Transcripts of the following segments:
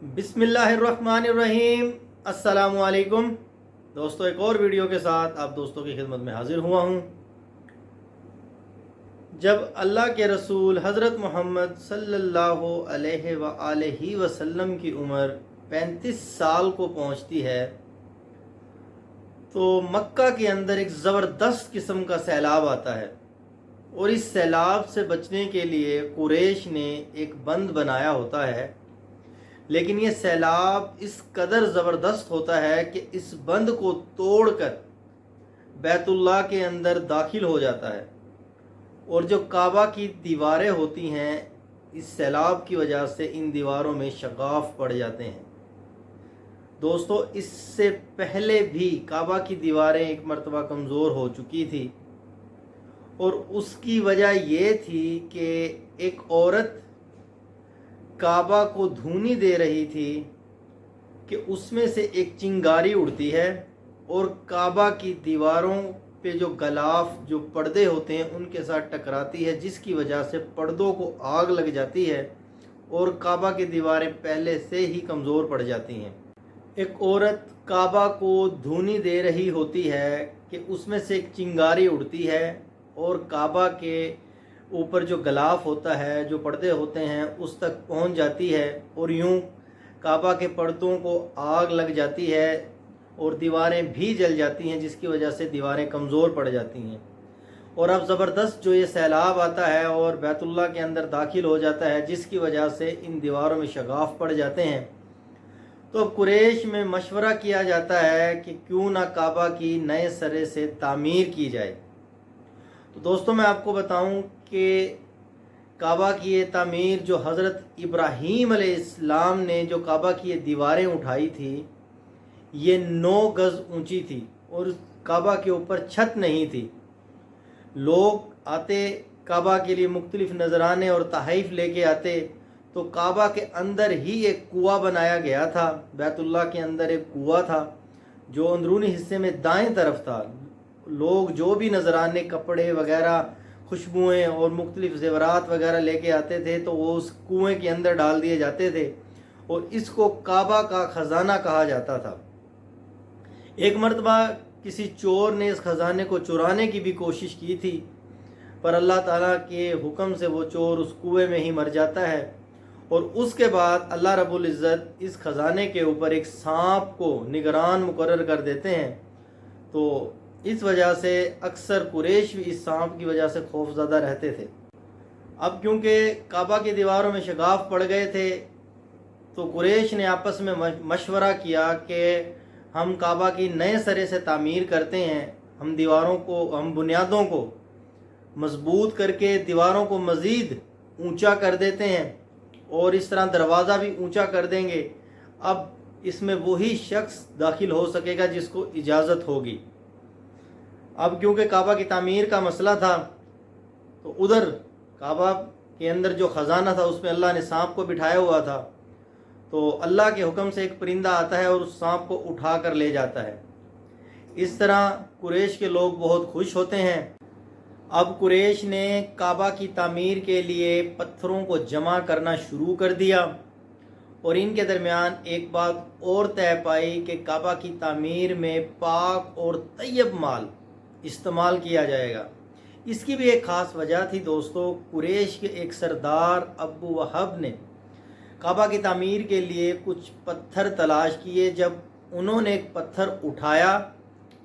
बिस्मिल्लाहिर्रहमानिर्रहीम। अस्सलामुअलैकुम दोस्तों, एक और वीडियो के साथ आप दोस्तों की खिदमत में हाजिर हुआ हूँ। जब अल्लाह के रसूल हज़रत मोहम्मद सल्लल्लाहु अलैहि वसल्लम की उम्र 35 साल को पहुँचती है तो मक्का के अंदर एक ज़बरदस्त किस्म का सैलाब आता है, और इस सैलाब से बचने के लिए कुरैश ने एक बंद बनाया होता है। लेकिन ये सैलाब इस कदर ज़बरदस्त होता है कि इस बंद को तोड़कर बैतुल्लाह के अंदर दाखिल हो जाता है, और जो काबा की दीवारें होती हैं इस सैलाब की वजह से इन दीवारों में शगाफ पड़ जाते हैं। दोस्तों, इससे पहले भी काबा की दीवारें एक मर्तबा कमज़ोर हो चुकी थी, और उसकी वजह ये थी कि एक औरत काबा को धूनी दे रही थी कि उसमें से एक चिंगारी उड़ती है और काबा की दीवारों पे जो गलाफ जो पर्दे होते हैं उनके साथ टकराती है, जिसकी वजह से पर्दों को आग लग जाती है और काबा की दीवारें पहले से ही कमज़ोर पड़ जाती हैं। एक औरत काबा को धूनी दे रही होती है कि उसमें से एक चिंगारी उड़ती है और काबा के ऊपर जो गलाफ होता है, जो पर्दे होते हैं, उस तक पहुंच जाती है, और यूं काबा के पर्दों को आग लग जाती है और दीवारें भी जल जाती हैं, जिसकी वजह से दीवारें कमज़ोर पड़ जाती हैं। और अब ज़बरदस्त जो ये सैलाब आता है और बैतुल्लाह के अंदर दाखिल हो जाता है, जिसकी वजह से इन दीवारों में शगाफ पड़ जाते हैं। तो अब कुरैश में मशवरा किया जाता है कि क्यों ना काबा की नए सिरे से तामीर की जाए। तो दोस्तों, मैं आपको बताऊं कि काबा की ये तामीर जो हज़रत इब्राहीम अलैहिस्सलाम ने जो काबा की ये दीवारें उठाई थी, ये 9 गज़ ऊंची थी और काबा के ऊपर छत नहीं थी। लोग आते काबा के लिए मुख्तलिफ नजराने और तहफ़ लेके आते, तो काबा के अंदर ही एक कुआं बनाया गया था। बैतुल्लाह के अंदर एक कुआं था जो अंदरूनी हिस्से में दाएं तरफ था। लोग जो भी नजराने, कपड़े वगैरह, खुशबुएँ और मुख्तलिफ ज़ेवरात वगैरह लेके आते थे तो वो उस कुएं के अंदर डाल दिए जाते थे, और इसको काबा का ख़जाना कहा जाता था। एक मर्तबा किसी चोर ने इस ख़जाने को चुराने की भी कोशिश की थी, पर अल्लाह ताला के हुक्म से वो चोर उस कुएं में ही मर जाता है, और उसके बाद अल्लाह रब्बुल इज़्ज़त इस ख़जाने के ऊपर एक सांप को निगरान मुकर्रर कर देते हैं। तो इस वजह से अक्सर कुरैश भी इस सांप की वजह से खौफज़दा रहते थे। अब क्योंकि काबा की दीवारों में शगाफ पड़ गए थे, तो कुरैश ने आपस में मशवरा किया कि हम काबा की नए सिरे से तामीर करते हैं। हम दीवारों को, हम बुनियादों को मजबूत करके दीवारों को मज़ीद ऊंचा कर देते हैं, और इस तरह दरवाज़ा भी ऊंचा कर देंगे। अब इसमें वही शख्स दाखिल हो सकेगा जिसको इजाज़त होगी। अब क्योंकि काबा की तामीर का मसला था, तो उधर काबा के अंदर जो ख़जाना था उसमें अल्लाह ने सांप को बिठाया हुआ था। तो अल्लाह के हुक्म से एक परिंदा आता है और उस सांप को उठा कर ले जाता है। इस तरह कुरैश के लोग बहुत खुश होते हैं। अब कुरैश ने काबा की तामीर के लिए पत्थरों को जमा करना शुरू कर दिया, और इनके दरमियान एक बात और तय पाई कि काबा की तामीर में पाक और तैयब माल इस्तेमाल किया जाएगा। इसकी भी एक ख़ास वजह थी दोस्तों। कुरैश के एक सरदार अबू वहब ने काबा की तामीर के लिए कुछ पत्थर तलाश किए। जब उन्होंने एक पत्थर उठाया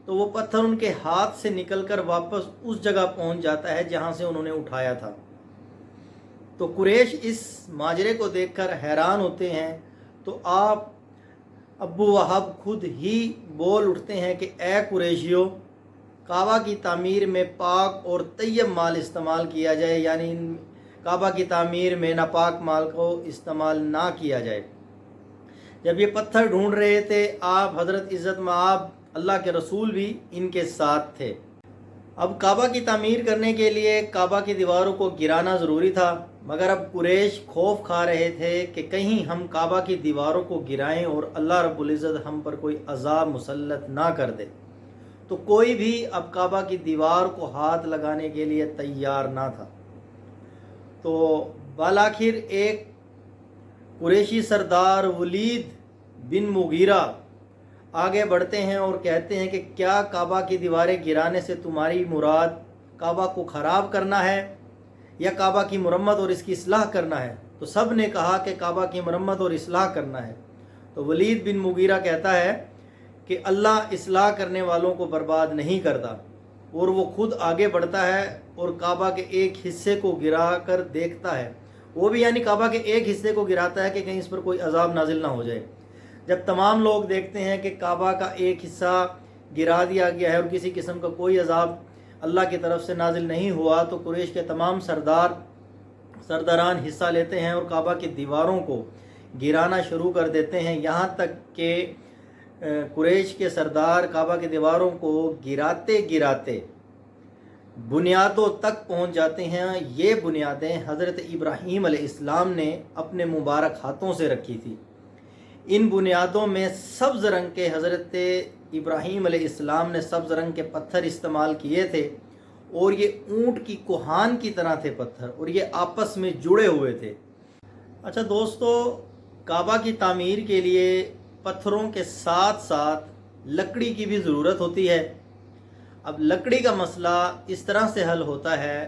तो वो पत्थर उनके हाथ से निकलकर वापस उस जगह पहुंच जाता है जहां से उन्होंने उठाया था। तो कुरैश इस माजरे को देखकर हैरान होते हैं। तो आप अबू वहब खुद ही बोल उठते हैं कि ए कुरैशियों, काबा की तामीर में पाक और तैयब माल इस्तेमाल किया जाए, यानी काबा की तामीर में नापाक माल को इस्तेमाल ना किया जाए। जब ये पत्थर ढूंढ रहे थे, आप हज़रत इज़्ज़त मआब अल्लाह के रसूल भी इनके साथ थे। अब काबा की तामीर करने के लिए काबा की दीवारों को गिराना ज़रूरी था, मगर अब कुरैश खौफ खा रहे थे कि कहीं हम काबा की दीवारों को गिराएं और अल्लाह रब्बुल इज़्ज़त हम पर कोई अज़ाब मुसल्लत ना कर दे। तो कोई भी अब काबा की दीवार को हाथ लगाने के लिए तैयार ना था। तो बालाखिर एक कुरैशी सरदार वलीद बिन मुगीरा आगे बढ़ते हैं और कहते हैं कि क्या काबा की दीवारें गिराने से तुम्हारी मुराद काबा को ख़राब करना है या काबा की मरम्मत और इसकी इस्लाह करना है? तो सब ने कहा कि काबा की मरम्मत और इस्लाह करना है। तो वलीद बिन मुगीरा कहता है कि अल्लाह इस्लाह करने वालों को बर्बाद नहीं करता, और वो खुद आगे बढ़ता है और काबा के एक हिस्से को गिरा कर देखता है। वो भी यानी काबा के एक हिस्से को गिराता है कि कहीं इस पर कोई अजाब नाजिल ना हो जाए। जब तमाम लोग देखते हैं कि काबा का एक हिस्सा गिरा दिया गया है और किसी किस्म का कोई अजाब अल्लाह की तरफ से नाजिल नहीं हुआ, तो कुरैश के तमाम सरदारान हिस्सा लेते हैं और काबा की दीवारों को गिराना शुरू कर देते हैं। यहाँ तक कि कुरैश के सरदार काबा की दीवारों को गिराते गिराते बुनियादों तक पहुँच जाते हैं। ये बुनियादें हज़रत इब्राहीम अलैहिस्सलाम ने अपने मुबारक हाथों से रखी थी। इन बुनियादों में सब्ज़ रंग के हज़रत इब्राहीम अलैहिस्सलाम ने सब्ज़ रंग के पत्थर इस्तेमाल किए थे, और ये ऊँट की कोहान की तरह थे पत्थर, और ये आपस में जुड़े हुए थे। अच्छा दोस्तों, काबा की तामीर के लिए पत्थरों के साथ साथ लकड़ी की भी ज़रूरत होती है। अब लकड़ी का मसला इस तरह से हल होता है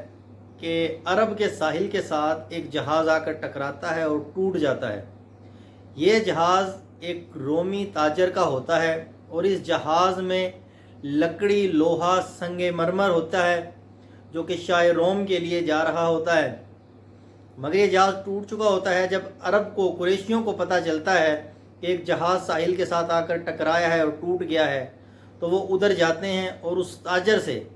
कि अरब के साहिल के साथ एक जहाज़ आकर टकराता है और टूट जाता है। ये जहाज़ एक रोमी ताजर का होता है, और इस जहाज़ में लकड़ी, लोहा, संगे मरमर होता है जो कि शाह रोम के लिए जा रहा होता है। मगर ये जहाज़ टूट चुका होता है। जब अरब को, कुरैशियों को पता चलता है कि एक जहाज़ साहिल के साथ आकर टकराया है और टूट गया है, तो वो उधर जाते हैं और उस ताजर से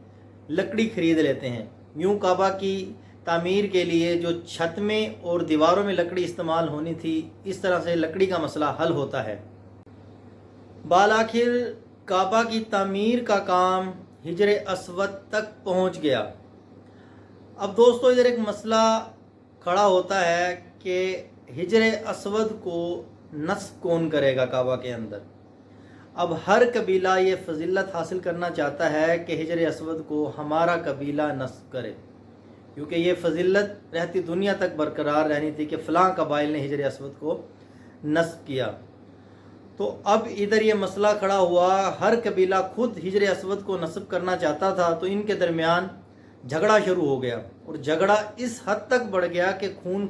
लकड़ी ख़रीद लेते हैं। यूँ काबा की तामीर के लिए जो छत में और दीवारों में लकड़ी इस्तेमाल होनी थी, इस तरह से लकड़ी का मसला हल होता है। बालाखिर काबा की तामीर का काम हिजर अस्वद तक पहुंच गया। अब दोस्तों, इधर एक मसला खड़ा होता है कि हिजर अस्वद को नस्ब कौन करेगा काबा के अंदर। अब हर कबीला ये फजीलत हासिल करना चाहता है कि हिजर अस्वद को हमारा कबीला नस्ब करे, क्योंकि ये फजीलत रहती दुनिया तक बरकरार रहनी थी कि फ़लाँ कबाइल ने हिजर अस्वद को नस्ब किया। तो अब इधर ये मसला खड़ा हुआ, हर कबीला खुद हिजर अस्वद को नस्ब करना चाहता था, तो इनके दरमियान झगड़ा शुरू हो गया, और झगड़ा इस हद तक बढ़ गया कि खून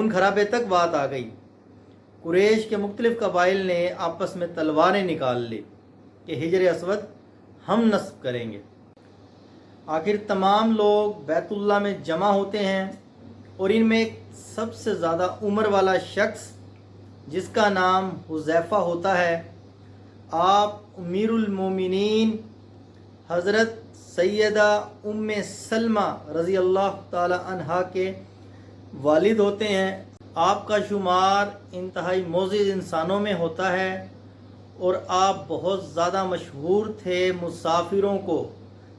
खराबे तक बात आ गई। कुरैश के मुख्तलिफ कबाइल ने आपस में तलवारें निकाल ली कि हिजर अस्वद हम नस्ब करेंगे। आखिर तमाम लोग बैतुल्लाह में जमा होते हैं, और इनमें एक सबसे ज़्यादा उम्र वाला शख्स जिसका नाम हुज़ैफ़ा होता है, आप अमीरुल मोमिनीन हज़रत सैयदा उम्मे सलमा रज़ी अल्लाह ताला अन्हा के वालिद होते हैं। आपका शुमार इंतहाई मोअज़्ज़िज़ इंसानों में होता है, और आप बहुत ज़्यादा मशहूर थे मुसाफिरों को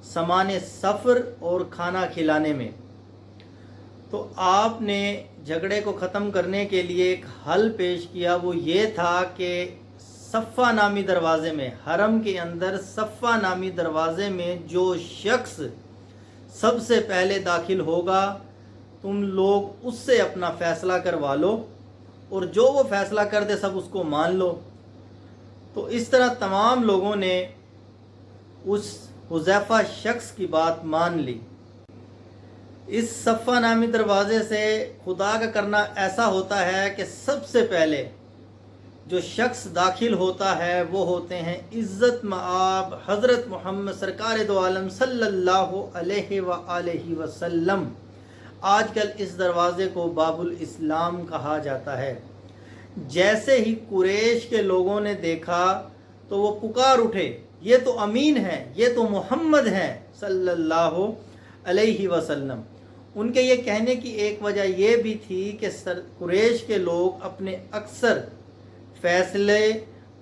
सामान सफ़र और खाना खिलाने में। तो आपने झगड़े को ख़त्म करने के लिए एक हल पेश किया। वो ये था कि सफ़ा नामी दरवाज़े में, हरम के अंदर सफ़ा नामी दरवाज़े में जो शख्स सबसे पहले दाखिल होगा, तुम लोग उससे अपना फ़ैसला करवा लो, और जो वो फ़ैसला कर दे सब उसको मान लो। तो इस तरह तमाम लोगों ने उस हुज़ैफ़ा शख्स की बात मान ली। इस सफ़ा नामी दरवाज़े से खुदा का करना ऐसा होता है कि सबसे पहले जो शख्स दाखिल होता है वो होते हैं इज़्ज़त मआब हज़रत मोहम्मद सरकार दो आलम सल्लल्लाहु अलैहि वसल्लम। आजकल इस दरवाज़े को बाबुल इस्लाम कहा जाता है। जैसे ही कुरैश के लोगों ने देखा तो वो पुकार उठे, ये तो अमीन है, ये तो मोहम्मद हैं सल्लल्लाहु अलैहि वसल्लम। उनके ये कहने की एक वजह ये भी थी कि कुरैश के लोग अपने अक्सर फ़ैसले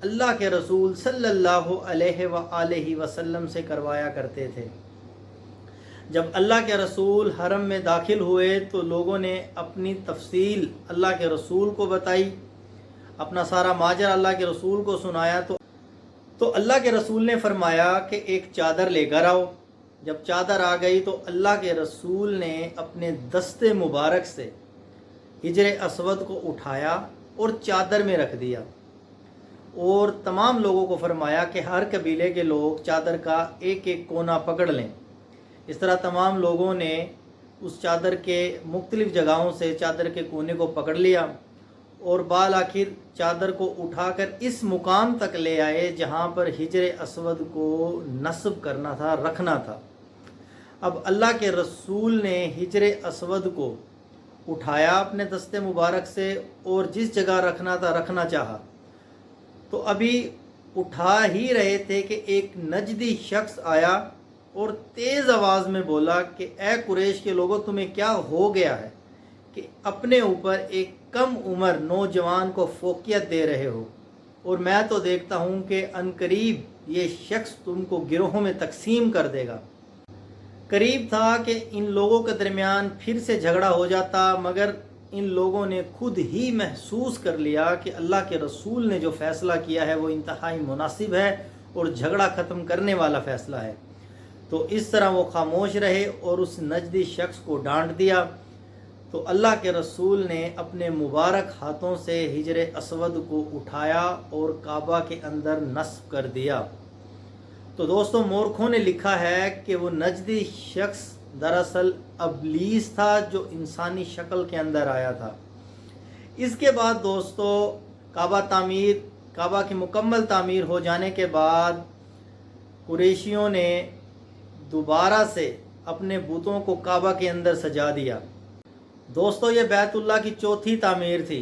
अल्लाह के रसूल सल्लल्लाहु अलैहि वसल्लम से करवाया करते थे। जब अल्लाह के रसूल हरम में दाखिल हुए तो लोगों ने अपनी तफसील अल्लाह के रसूल को बताई, अपना सारा माजरा अल्लाह के रसूल को सुनाया। तो अल्लाह के रसूल ने फरमाया कि एक चादर लेकर आओ। जब चादर आ गई तो अल्लाह के रसूल ने अपने दस्ते मुबारक से हिजर असवद को उठाया और चादर में रख दिया और तमाम लोगों को फरमाया कि हर कबीले के लोग चादर का एक एक कोना पकड़ लें। इस तरह तमाम लोगों ने उस चादर के मुख्तलिफ़ जगहों से चादर के कोने को पकड़ लिया और बाल आखिर चादर को उठाकर इस मुकाम तक ले आए जहाँ पर हिजर असवद को नस्ब करना था, रखना था। अब अल्लाह के रसूल ने हिजर असवद को उठाया अपने दस्ते मुबारक से और जिस जगह रखना था रखना चाहा। तो अभी उठा ही रहे थे कि एक नजदी शख्स आया और तेज़ आवाज़ में बोला कि ए कुरैश के लोगों, तुम्हें क्या हो गया है कि अपने ऊपर एक कम उम्र नौजवान को फोकियत दे रहे हो, और मैं तो देखता हूँ कि अनकरीब ये शख्स तुमको गिरोहों में तकसीम कर देगा। करीब था कि इन लोगों के दरमियान फिर से झगड़ा हो जाता, मगर इन लोगों ने खुद ही महसूस कर लिया कि अल्लाह के रसूल ने जो फ़ैसला किया है वो इंतहाई मुनासिब है और झगड़ा ख़त्म करने वाला फ़ैसला है। तो इस तरह वो खामोश रहे और उस नजदी शख्स को डांट दिया। तो अल्लाह के रसूल ने अपने मुबारक हाथों से हिजर असवद को उठाया और काबा के अंदर नस्ब कर दिया। तो दोस्तों, मोरखों ने लिखा है कि वो नजदी शख्स दरअसल अबलीस था जो इंसानी शक्ल के अंदर आया था। इसके बाद दोस्तों, काबा की मुकम्मल तामीर हो जाने के बाद कुरैशियों ने दोबारा से अपने बुतों को काबा के अंदर सजा दिया। दोस्तों, ये बैतुल्लाह की चौथी तामीर थी,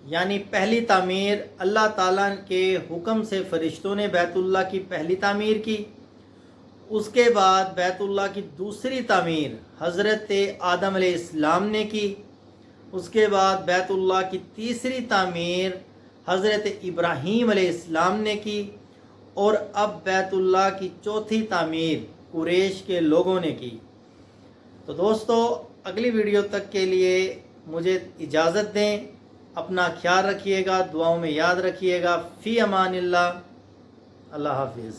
यानी पहली तामीर अल्लाह ताला के हुक्म से फ़रिश्तों ने बैतुल्लाह की पहली तामीर की। उसके बाद बैतुल्लाह की दूसरी तामीर हज़रत आदम अलैहिस्सलाम ने की। उसके बाद बैतुल्लाह की तीसरी तामीर हज़रत इब्राहीम अलैहिस्सलाम ने की, और अब बैतुल्लाह की चौथी तामीर कुरैश के लोगों ने की। तो दोस्तों, अगली वीडियो तक के लिए मुझे इजाज़त दें। अपना ख्याल रखिएगा, दुआओं में याद रखिएगा। फ़ी अमानिल्लाह। अल्लाह हाफिज़।